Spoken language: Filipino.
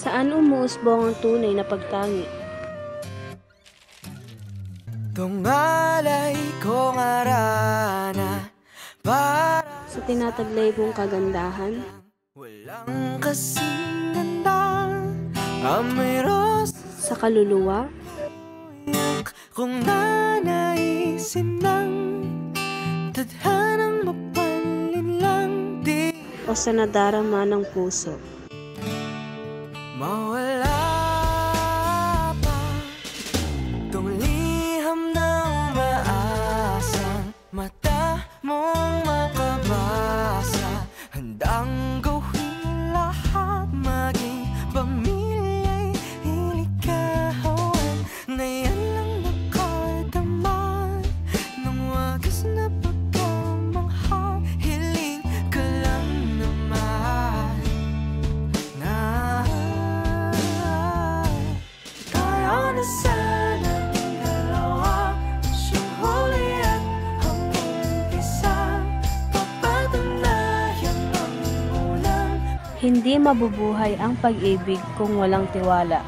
Saan umuusbong ang tunay na pagtangi? Tungalay kong arana para Sa tinataglay mong kagandahan? walang kasing ganda ang mayroon Sa kaluluwa? kung nanaisin ng tadhanang mapalinlang di O sa nadarama ng puso? mawala pa tong liham na umaasang mata mong makabasa. Handang gawin lahat, maging pamilya'y iligawan na yan lang nakadama ng wagas na pagkamangha. Hiling ka lang naman na tayo na sana ating dalawa, siyang huli at ang umpisa. Papatunayan ang unang Hindi mabubuhay ang pag-ibig kung walang tiwala.